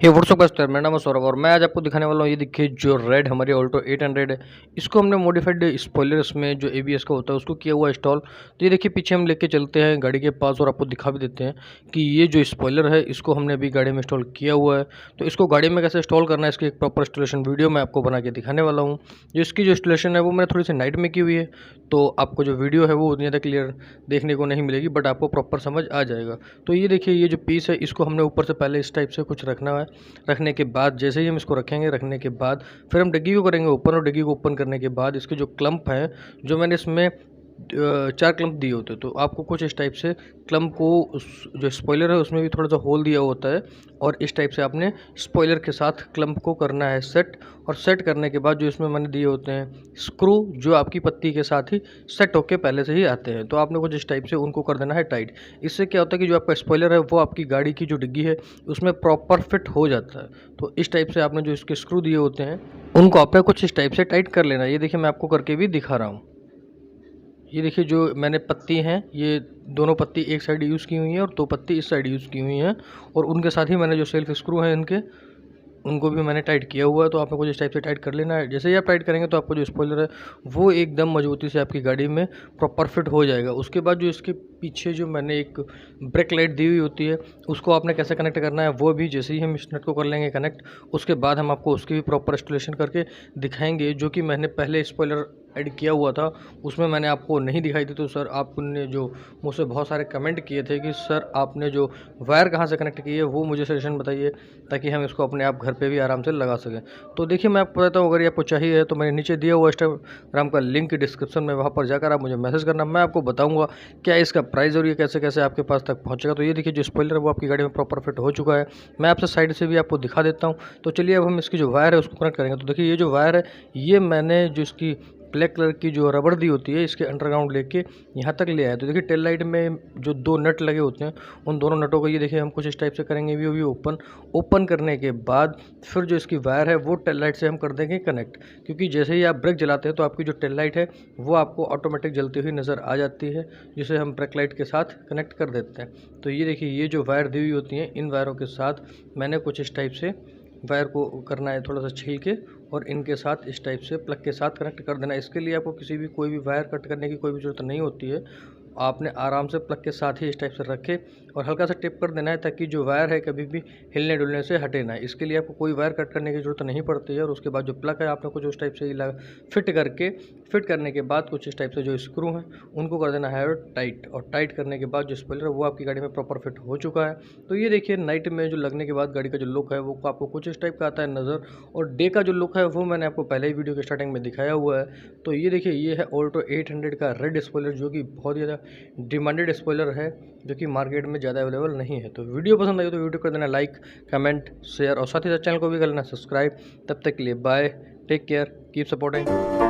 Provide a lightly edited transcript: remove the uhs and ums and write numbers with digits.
ये व्हाट्सअप का स्टार, मेरा नाम है सौरभ और मैं आज आपको दिखाने वाला हूँ। ये देखिए जो रेड हमारी ऑल्टो 800 है, इसको हमने मॉडिफाइड स्पॉयलर्स में जो एबीएस का होता है उसको किया हुआ इंस्टॉल। तो ये देखिए पीछे हम लेके चलते हैं गाड़ी के पास और आपको दिखा भी देते हैं कि ये जो स्पॉयलर है इसको हमने अभी गाड़ी में इंस्टॉल किया हुआ है। तो इसको गाड़ी में कैसे इंस्टॉल करना है इसकी एक प्रॉपर इंस्टॉलेशन वीडियो मैं आपको बना के दिखाने वाला हूँ। जो इसकी जो इंस्टॉलेशन है वो मैंने थोड़ी सी नाइट में की हुई है, तो आपको जो वीडियो है वो उतनी ज़्यादा क्लियर देखने को नहीं मिलेगी, बट आपको प्रॉपर समझ आ जाएगा। तो ये देखिए ये जो पीस है इसको हमने ऊपर से पहले इस टाइप से कुछ रखना है। रखने के बाद जैसे ही हम इसको रखेंगे, रखने के बाद फिर हम डिग्गी को करेंगे ओपन, और डिग्गी को ओपन करने के बाद इसके जो क्लम्प हैं, जो मैंने इसमें 4 क्लम्प दिए होते हैं, तो आपको कुछ इस टाइप से क्लम्प को उस जो स्पॉइलर है उसमें भी थोड़ा सा होल दिया होता है, और इस टाइप से आपने स्पॉइलर के साथ क्लम्प को करना है सेट। और सेट करने के बाद जो इसमें मैंने दिए होते हैं स्क्रू, जो आपकी पत्ती के साथ ही सेट होके पहले से ही आते हैं, तो आपने कुछ इस टाइप से उनको कर देना है टाइट। इससे क्या होता है कि जो आपका स्पॉइलर है वो आपकी गाड़ी की जो डिग्गी है उसमें प्रॉपर फिट हो जाता है। तो इस टाइप से आपने जो इसके स्क्रू दिए होते हैं उनको आपने कुछ इस टाइप से टाइट कर लेना है। ये देखिए मैं आपको करके भी दिखा रहा हूँ। ये देखिए जो मैंने पत्ती हैं, ये दोनों पत्ती एक साइड यूज़ की हुई हैं और 2 पत्ती इस साइड यूज़ की हुई हैं, और उनके साथ ही मैंने जो सेल्फ स्क्रू हैं इनके, उनको भी मैंने टाइट किया हुआ है। तो आपको कुछ इस टाइप से टाइट कर लेना है। जैसे ही आप टाइट करेंगे तो आपको जो स्पॉइलर है वो एकदम मजबूती से आपकी गाड़ी में प्रॉपर फिट हो जाएगा। उसके बाद जो इसके पीछे जो मैंने एक ब्रेक लाइट दी हुई होती है उसको आपने कैसे कनेक्ट करना है वो भी जैसे ही हम इस नट को कर लेंगे कनेक्ट, उसके बाद हम आपको उसकी भी प्रॉपर इंस्टॉलेशन करके दिखाएंगे। जो कि मैंने पहले स्पॉइलर ऐड किया हुआ था उसमें मैंने आपको नहीं दिखाई थी। तो सर आपने जो मुझसे बहुत सारे कमेंट किए थे कि सर आपने जो वायर कहाँ से कनेक्ट की है वो मुझे सजेशन बताइए, ताकि हम इसको अपने आप घर पे भी आराम से लगा सकें। तो देखिए मैं आपको बताता हूँ, अगर ये आपको चाहिए है तो मैंने नीचे दिया हुआ इंस्टाग्राम का लिंक डिस्क्रिप्शन में, वहाँ पर जाकर आप मुझे मैसेज करना, मैं आपको बताऊँगा क्या इसका प्राइस और ये कैसे कैसे आपके पास तक पहुँचेगा। तो ये देखिए जो स्पॉइलर है वो आपकी गाड़ी में प्रॉपर फिट हो चुका है। मैं आपसे साइड से भी आपको दिखा देता हूँ। तो चलिए अब हम इसकी जो वायर है उसको कनेक्ट करेंगे। तो देखिए ये जो वायर है ये मैंने जो इसकी ब्लैक कलर की जो रबड़ दी होती है इसके अंडरग्राउंड लेके यहाँ तक ले आया। तो देखिए टेल लाइट में जो 2 नट लगे होते हैं उन दोनों नटों को ये देखिए हम कुछ इस टाइप से करेंगे भी ओपन करने के बाद फिर जो इसकी वायर है वो टेल लाइट से हम कर देंगे कनेक्ट। क्योंकि जैसे ही आप ब्रेक जलाते हैं तो आपकी जो टेल लाइट है वो आपको ऑटोमेटिक जलती हुई नज़र आ जाती है, जिसे हम ब्रेक लाइट के साथ कनेक्ट कर देते हैं। तो ये देखिए ये जो वायर दी हुई होती हैं इन वायरों के साथ मैंने कुछ इस टाइप से वायर को करना है थोड़ा सा छील के, और इनके साथ इस टाइप से प्लग के साथ कनेक्ट कर देना है। इसके लिए आपको किसी भी कोई भी वायर कट करने की कोई भी ज़रूरत नहीं होती है। आपने आराम से प्लग के साथ ही इस टाइप से रखे और हल्का सा टिप कर देना है, ताकि जो वायर है कभी भी हिलने डुलने से हटे ना। इसके लिए आपको कोई वायर कट करने की ज़रूरत नहीं पड़ती है। और उसके बाद जो प्लग है आपने कुछ उस टाइप से ही फिट करने के बाद कुछ इस टाइप से जो स्क्रू हैं उनको कर देना है टाइट, और टाइट करने के बाद जो स्पॉइलर है वो आपकी गाड़ी में प्रॉपर फिट हो चुका है। तो ये देखिए नाइट में जो लगने के बाद गाड़ी का जो लुक है वो आपको कुछ इस टाइप का आता है नज़र, और डे का जो लुक है वो मैंने आपको पहले ही वीडियो के स्टार्टिंग में दिखाया हुआ है। तो ये देखिए ये है ऑल्टो 800 का रेड स्पॉइलर, जो कि बहुत ज़्यादा डिमांडेड स्पॉइलर है, जो कि मार्केट में ज़्यादा अवेलेबल नहीं है। तो वीडियो पसंद आई तो वीडियो कर देना लाइक, कमेंट, शेयर, और साथ ही साथ चैनल को भी कर लेना सब्सक्राइब। तब तक के लिए bye, take care, keep supporting.